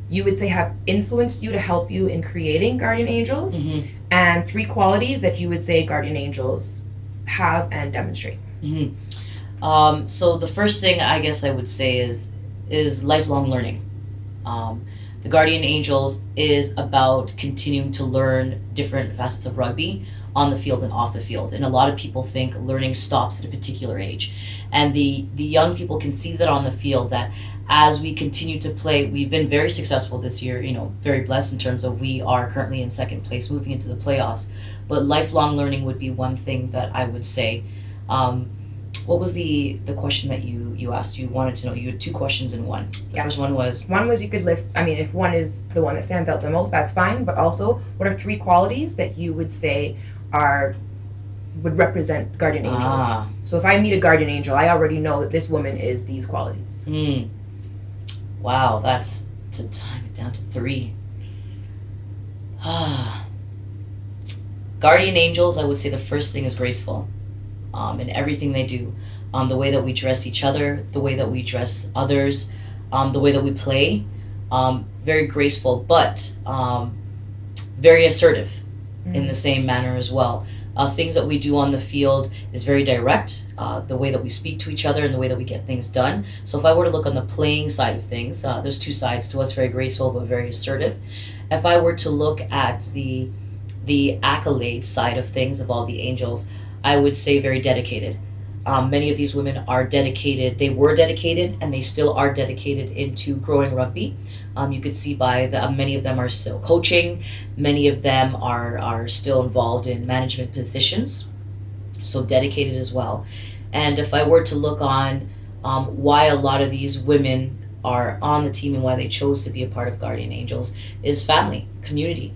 you would say have influenced you to help you in creating Guardian Angels, and 3 qualities that you would say Guardian Angels have and demonstrate? So the first thing I guess I would say is lifelong learning. The Guardian Angels is about continuing to learn different facets of rugby on the field and off the field. And a lot of people think learning stops at a particular age. And the young people can see that on the field, that as we continue to play, we've been very successful this year, very blessed in terms of we are currently in 2nd place moving into the playoffs. But lifelong learning would be one thing that I would say. What was the question that you asked? You wanted to know, you had 2 questions in one. The first one was? One was you could list, if one is the one that stands out the most, that's fine, but also what are 3 qualities that you would say would represent Guardian Angels? So if I meet a Guardian Angel, I already know that this woman is these qualities. Wow, that's to time it down to 3. Guardian Angels, I would say the first thing is graceful. In everything they do, the way that we dress each other, the way that we dress others, the way that we play, very graceful, but very assertive in the same manner as well. Things that we do on the field is very direct, the way that we speak to each other and the way that we get things done. So if I were to look on the playing side of things, there's 2 sides to us, very graceful but very assertive. If I were to look at the accolade side of things of all the Angels, I would say very dedicated. Many of these women are dedicated, they were dedicated, and they still are dedicated into growing rugby. You could see by many of them are still coaching, many of them are still involved in management positions, so dedicated as well. And if I were to look on why a lot of these women are on the team and why they chose to be a part of Guardian Angels is family, community.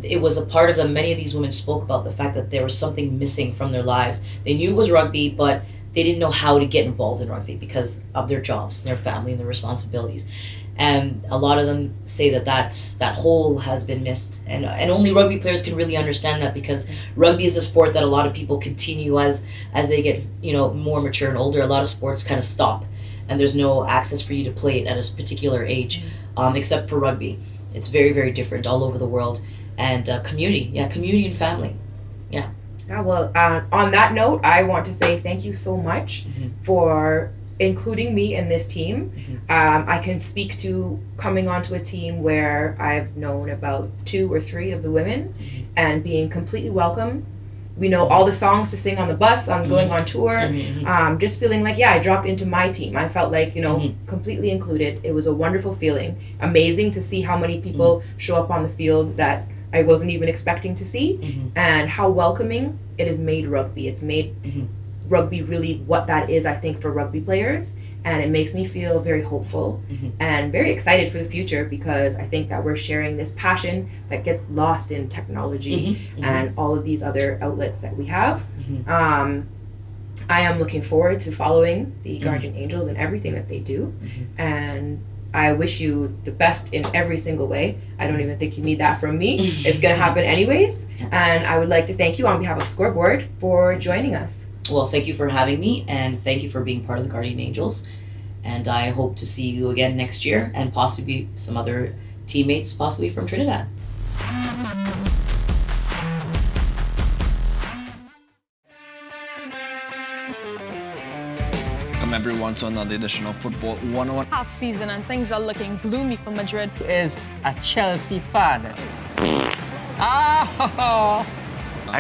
It was a part of them. Many of these women spoke about the fact that there was something missing from their lives. They knew it was rugby, but they didn't know how to get involved in rugby because of their jobs, their family, and their responsibilities. And a lot of them say that hole has been missed, and only rugby players can really understand that, because rugby is a sport that a lot of people continue as they get more mature and older. A lot of sports kind of stop, and there's no access for you to play it at a particular age, except for rugby. It's very, very different all over the world. And community and family, yeah. Yeah, well, on that note, I want to say thank you so much for including me in this team. I can speak to coming onto a team where I've known about 2 or 3 of the women and being completely welcome. We know all the songs to sing on the bus, on going on tour, just feeling like, I dropped into my team. I felt like, completely included. It was a wonderful feeling. Amazing to see how many people show up on the field that I wasn't even expecting to see, and how welcoming it has made rugby. It's made rugby really what that is, I think, for rugby players, and it makes me feel very hopeful and very excited for the future, because I think that we're sharing this passion that gets lost in technology and all of these other outlets that we have. I am looking forward to following the Guardian Angels and everything that they do, and I wish you the best in every single way. I don't even think you need that from me. It's going to happen anyways. And I would like to thank you on behalf of Scoreboard for joining us. Well, thank you for having me, and thank you for being part of the Guardian Angels. And I hope to see you again next year, and possibly some other teammates, possibly from Trinidad. Welcome everyone to another edition of Football 101. Half season and things are looking gloomy for Madrid. Is a Chelsea fan. I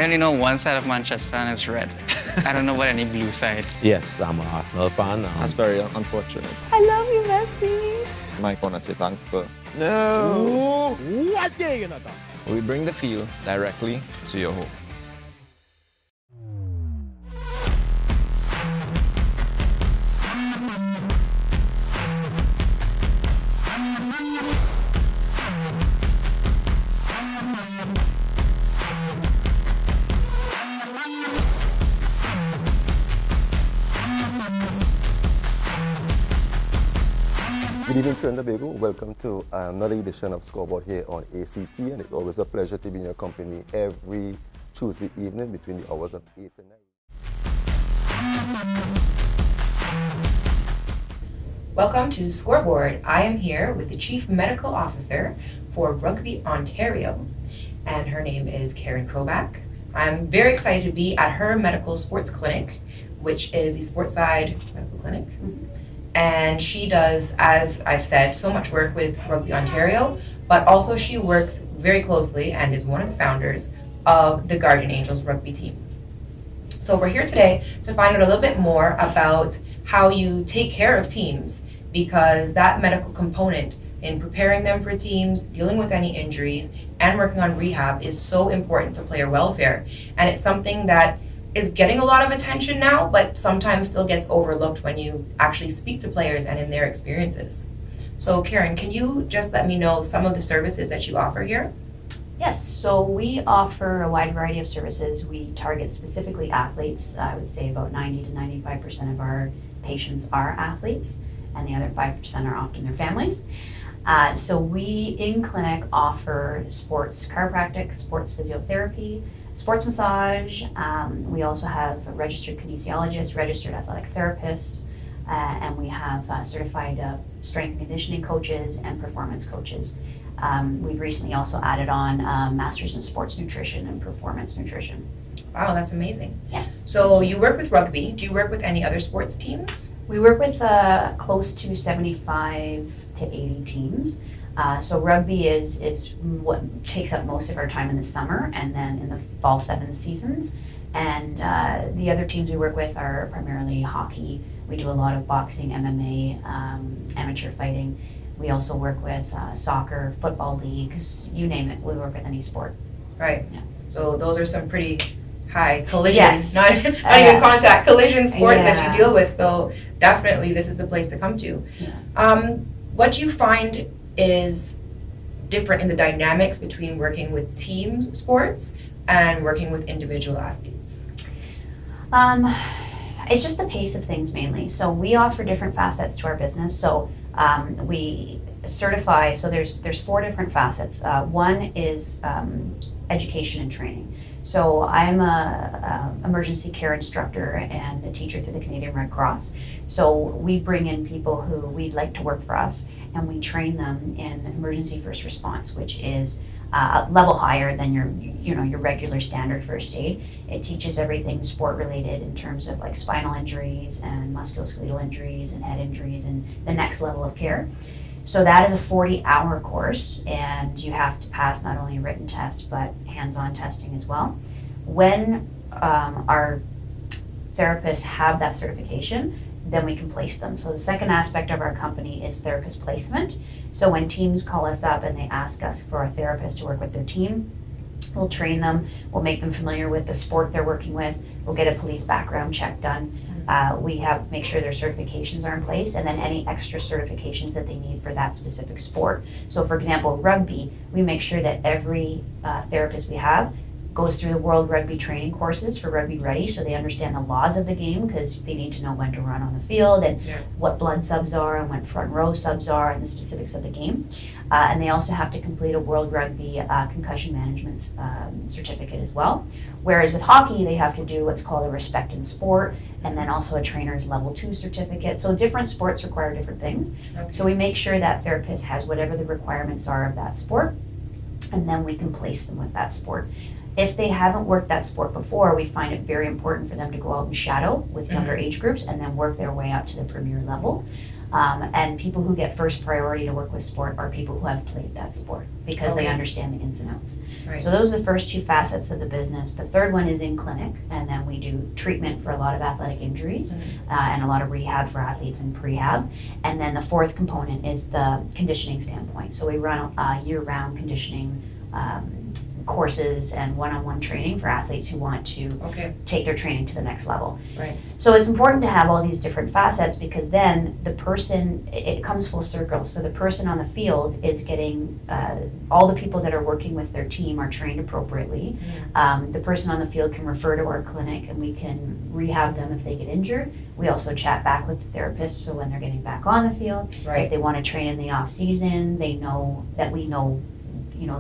only know one side of Manchester and it's red. I don't know about any blue side. Yes, I'm an Arsenal fan. That's very unfortunate. I love you, Messi. Mike want to say thanks for. No! What day you not? We bring the field directly to your home. Good evening, Trinidad and Tobago. Welcome to another edition of Scoreboard here on ACT, and it's always a pleasure to be in your company every Tuesday evening between the hours of 8 and 9. Welcome to Scoreboard. I am here with the Chief Medical Officer for Rugby Ontario, and her name is Karen Kroback. I'm very excited to be at her medical sports clinic, which is the Sportside Medical Clinic. And she does, as I've said, so much work with Rugby Ontario, but also she works very closely and is one of the founders of the Guardian Angels rugby team. So we're here today to find out a little bit more about how you take care of teams, because that medical component in preparing them for teams, dealing with any injuries, and working on rehab is so important to player welfare. And it's something that is getting a lot of attention now, but sometimes still gets overlooked when you actually speak to players and in their experiences. So Karen, can you just let me know some of the services that you offer here? Yes, so we offer a wide variety of services. We target specifically athletes. I would say about 90 to 95% of our patients are athletes, and the other 5% are often their families. So we in clinic offer sports chiropractic, sports physiotherapy, sports massage. We also have registered kinesiologists, registered athletic therapists, and we have certified strength and conditioning coaches and performance coaches. We've recently also added on masters in sports nutrition and performance nutrition. Wow, that's amazing. Yes. So you work with rugby. Do you work with any other sports teams? We work with close to 75 to 80 teams. So rugby is what takes up most of our time in the summer, and then in the fall 7 seasons. And the other teams we work with are primarily hockey. We do a lot of boxing, MMA, amateur fighting. We also work with soccer, football leagues, you name it. We work with any sport. Right. Yeah. So those are some pretty collision, Yes. not even Yes. contact, collision sports that Yeah. you deal with. So definitely this is the place to come to. What do you find is different in the dynamics between working with team sports and working with individual athletes? It's just the pace of things mainly. So we offer different facets to our business. So we certify, so there's 4 different facets. One is education and training. So I'm a emergency care instructor and a teacher through the Canadian Red Cross. So we bring in people who we'd like to work for us, and we train them in emergency first response, which is a level higher than your regular standard first aid. It teaches everything sport related in terms of like spinal injuries and musculoskeletal injuries and head injuries and the next level of care. So that is a 40-hour course, and you have to pass not only a written test but hands-on testing as well. When our therapists have that certification, then we can place them. So the second aspect of our company is therapist placement. So when teams call us up and they ask us for a therapist to work with their team, we'll train them, we'll make them familiar with the sport they're working with, we'll get a police background check done. We make sure their certifications are in place, and then any extra certifications that they need for that specific sport. So for example, rugby, we make sure that every therapist we have goes through the World Rugby training courses for Rugby Ready, so they understand the laws of the game, because they need to know when to run on the field and what blood subs are and what front row subs are and the specifics of the game. And they also have to complete a World Rugby concussion management certificate as well. Whereas with hockey, they have to do what's called a respect in sport, and then also a trainer's level 2 certificate. So different sports require different things. Okay. So we make sure that therapist has whatever the requirements are of that sport, and then we can place them with that sport. If they haven't worked that sport before, we find it very important for them to go out and shadow with younger age groups and then work their way up to the premier level. And people who get first priority to work with sport are people who have played that sport, because they understand the ins and outs. Right. So those are the first 2 facets of the business. The third one is in clinic, and then we do treatment for a lot of athletic injuries and a lot of rehab for athletes and prehab. And then the fourth component is the conditioning standpoint. So we run year-round conditioning courses and one-on-one training for athletes who want to take their training to the next level. Right. So it's important to have all these different facets, because then the person, it comes full circle. So the person on the field is getting, all the people that are working with their team are trained appropriately. The person on the field can refer to our clinic and we can rehab them if they get injured. We also chat back with the therapist, so when they're getting back on the field, if they want to train in the off season, they know that we know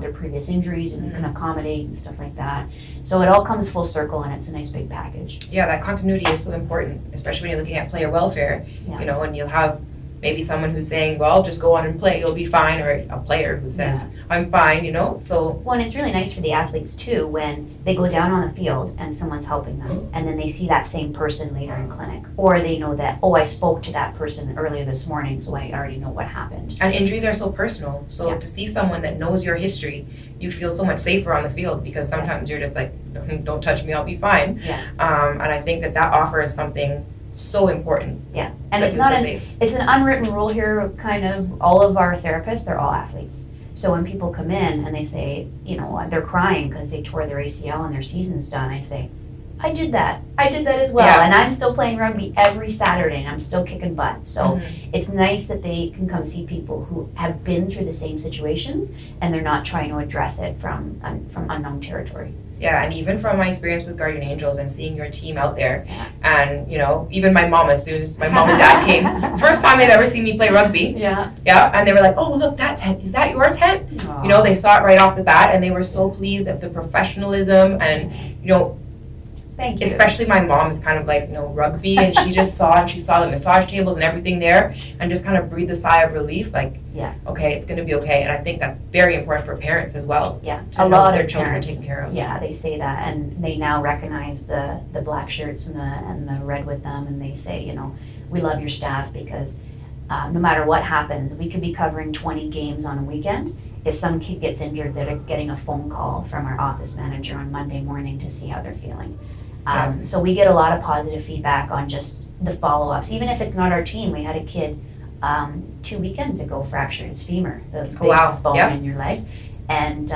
their previous injuries and can accommodate and stuff like that. So it all comes full circle, and it's a nice big package. Yeah, that continuity is so important, especially when you're looking at player welfare. And you'll have maybe someone who's saying, well, just go on and play, you'll be fine, or a player who says, I'm fine, so. Well, and it's really nice for the athletes too, when they go down on the field and someone's helping them, and then they see that same person later in clinic, or they know that, I spoke to that person earlier this morning, so I already know what happened. And injuries are so personal, so to see someone that knows your history, you feel so much safer on the field, because sometimes you're just like, don't touch me, I'll be fine. And I think that offers something so important. Yeah, and it's an unwritten rule here. Kind of all of our therapists, they're all athletes. So when people come in and they say, they're crying because they tore their ACL and their season's done, I say, I did that as well, and I'm still playing rugby every Saturday, and I'm still kicking butt. So it's nice that they can come see people who have been through the same situations, and they're not trying to address it from unknown territory. Yeah, and even from my experience with Guardian Angels and seeing your team out there, and even my mom, as soon as my mom and dad came, first time they'd ever seen me play rugby. And they were like, oh, look, that tent, is that your tent? Aww. They saw it right off the bat, and they were so pleased of the professionalism, and Thank you. Especially my mom is kind of like, rugby, and she saw the massage tables and everything there, and just kind of breathed a sigh of relief, like, okay, it's going to be okay. And I think that's very important for parents as well. Yeah, to know their children are taken care of. Yeah, they say that, and they now recognize the black shirts and the red with them, and they say, we love your staff, because no matter what happens, we could be covering 20 games on a weekend. If some kid gets injured, they're getting a phone call from our office manager on Monday morning to see how they're feeling. So we get a lot of positive feedback on just the follow-ups. Even if it's not our team, we had a kid 2 weekends ago fracture his femur, the big bone in your leg. And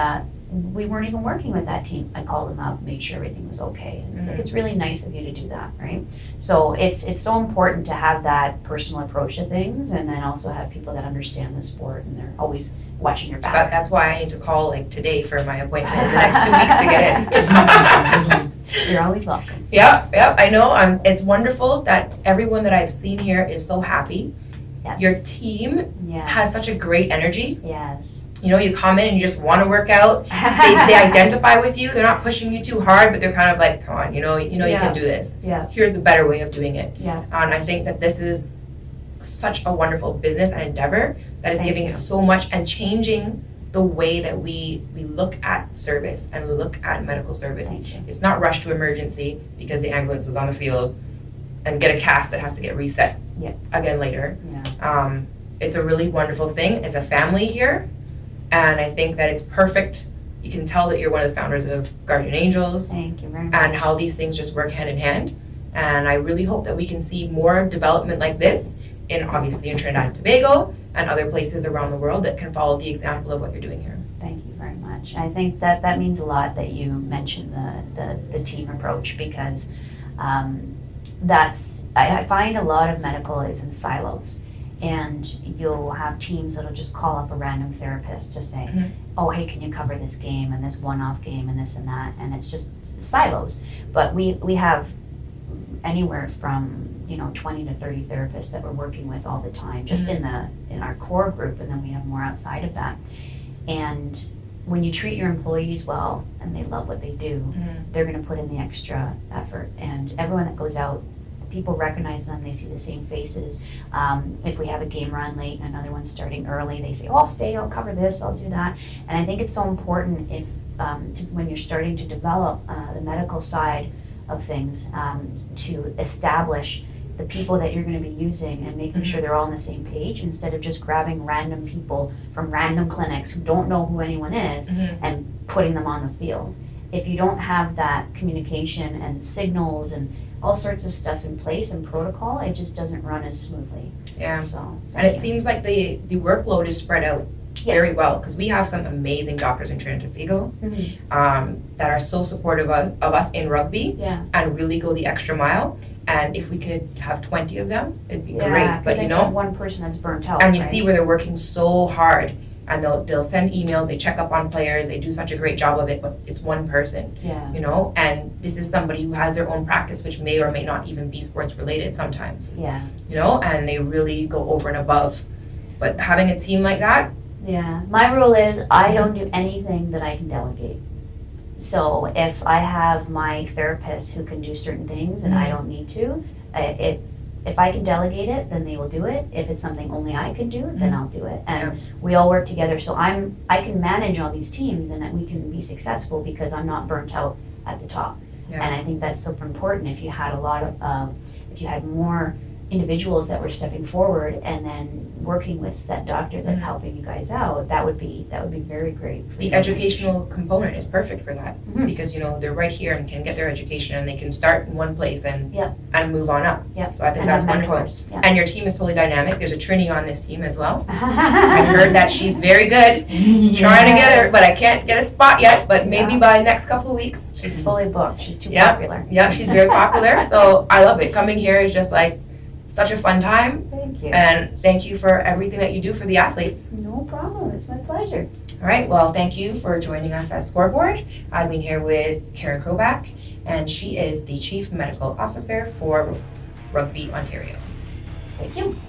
we weren't even working with that team. I called them up, made sure everything was okay. And it's like, it's really nice of you to do that, right? So it's so important to have that personal approach to things, and then also have people that understand the sport and they're always watching your back. That's why I need to call like today for my appointment in the next 2 weeks to get in. You're always welcome. Yep, I know. It's wonderful that everyone that I've seen here is so happy. Yes. Your team has such a great energy. Yes. You know, you come in and you just want to work out. They identify with you. They're not pushing you too hard, but they're kind of like, come on, you know, you can do this. Yeah. Here's a better way of doing it. Yeah. And I think that this is such a wonderful business and endeavor that is giving so much and changing the way that we look at service and look at medical service. It's not rushed to emergency because the ambulance was on the field and get a cast that has to get reset again later. Yeah. It's a really wonderful thing. It's a family here. And I think that it's perfect. You can tell that you're one of the founders of Guardian Angels. Thank you very much. And how these things just work hand in hand. And I really hope that we can see more development like this obviously in Trinidad and Tobago and other places around the world that can follow the example of what you're doing here. Thank you very much. I think that means a lot that you mentioned the team approach, because I find a lot of medical is in silos. And you'll have teams that'll just call up a random therapist to say, oh, hey, can you cover this game and this one-off game and this and that? And it's just silos. But we have anywhere from 20 to 30 therapists that we're working with all the time, just in our core group, and then we have more outside of that. And when you treat your employees well and they love what they do, they're going to put in the extra effort. And everyone that goes out, people recognize them, they see the same faces. If we have a game run late and another one's starting early, they say, oh, I'll stay, I'll cover this, I'll do that. And I think it's so important when you're starting to develop the medical side of things, to establish the people that you're going to be using and making sure they're all on the same page, instead of just grabbing random people from random clinics who don't know who anyone is and putting them on the field. If you don't have that communication and signals and all sorts of stuff in place and protocol, it just doesn't run as smoothly. Yeah. So, and it seems like the workload is spread out very well, because we have some amazing doctors in Trinidad and Tobago that are so supportive of us in rugby and really go the extra mile. And if we could have 20 of them, it'd be great. But have one person that's burnt out. And you see where they're working so hard. And they'll send emails, they check up on players, they do such a great job of it, but it's one person, and this is somebody who has their own practice, which may or may not even be sports related sometimes, and they really go over and above. But having a team like that. Yeah, my rule is I don't do anything that I can delegate. So if I have my therapist who can do certain things and I don't need to, if I can delegate it, then they will do it. If it's something only I can do, then I'll do it. And we all work together. So I can manage all these teams, and that we can be successful because I'm not burnt out at the top. And I think that's super important. If you had if you had more individuals that were stepping forward and then working with said doctor that's helping you guys out, that would be very great. For the educational component is perfect for that, because they're right here and can get their education, and they can start in one place and move on up. So I think that's wonderful. And your team is totally dynamic. There's a Trini on this team as well. I heard that she's very good. Trying to get her, but I can't get a spot yet, but maybe by next couple of weeks. She's fully booked. She's too popular. Yeah, she's very popular. So I love it. Coming here is just like such a fun time. Thank you. And thank you for everything that you do for the athletes. No problem. It's my pleasure. All right. Well, thank you for joining us at Scoreboard. I've been here with Karen Kroback, and she is the Chief Medical Officer for Rugby Ontario. Thank you.